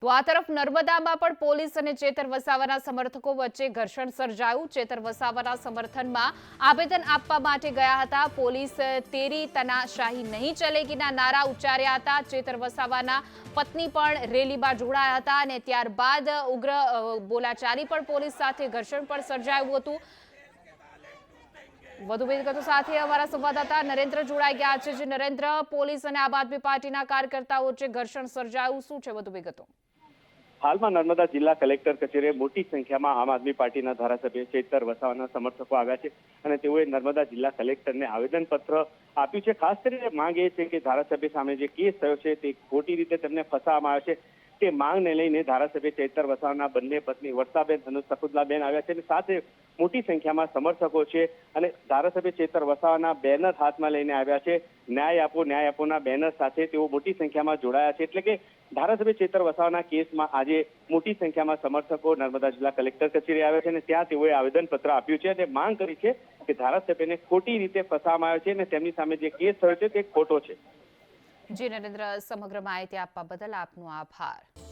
તો આ તરફ નર્મદામાં પણ પોલીસ અને ચેતર વસાવાના સમર્થકો વચ્ચે ઘર્ષણ સર્જાયું। ચેતર વસાવાના સમર્થનમાં આવેદન આપવા માટે ગયા હતા। પોલીસ તેરી તનાશાહી નહીં ચલેગીના નારા ઉચ્ચાર્યા હતા। ચેતર વસાવાના પત્ની પણ રેલીમાં જોડાયા હતા અને ત્યારબાદ ઉગ્ર બોલાચાલી પણ પોલીસ સાથે ઘર્ષણ પણ સર્જાયું હતું। વધુ વિગતો સાથે અમારા સંવાદદાતા નરેન્દ્ર જોડાઈ ગયા છે। જે નરેન્દ્ર, પોલીસ અને આમ આદમી પાર્ટીના કાર્યકર્તાઓ વચ્ચે ઘર્ષણ સર્જાયું, શું છે વધુ વિગતો? હાલમાં નર્મદા જિલ્લા કલેક્ટર કચેરીએ મોટી સંખ્યામાં આમ આદમી પાર્ટીના ધારાસભ્ય ચેતર વસાવાના સમર્થકો આવ્યા છે અને તેઓએ નર્મદા જિલ્લા કલેક્ટરને આવેદનપત્ર આપ્યું છે। ખાસ કરીને માંગ એ છે કે ધારાસભ્ય સામે જે કેસ થયો છે તે ખોટી રીતે તેમને ફસાવવામાં આવ્યા છે તે માંગને લઈને ધારાસભ્ય ચેતર વસાવાના બંને પત્ની વર્ષાબેન અને શકુંતલાબેન આવ્યા છે અને સાથે મોટી સંખ્યામાં સમર્થકો છે અને ધારાસભ્ય ચેતર વસાવાના બેનર હાથમાં લઈને આવ્યા છે। ન્યાય આપો, ન્યાય આપોના બેનર સાથે તેઓ મોટી સંખ્યામાં જોડાયા છે। એટલે કે ધારાસભ્ય ચેતર વસાવાના કેસમાં આજે મોટી સંખ્યામાં સમર્થકો નર્મદા જિલ્લા કલેક્ટર કચેરી આવ્યા છે અને ત્યાં તેઓએ આવેદનપત્ર આપ્યું છે અને માંગ કરી છે કે ધારાસભ્યને ખોટી રીતે ફસાવવામાં આવ્યો છે અને તેમની સામે જે કેસ થયો છે તે ખોટો છે। જી નરેન્દ્ર, સમગ્ર માહિતી આપવા બદલ આપનો આભાર।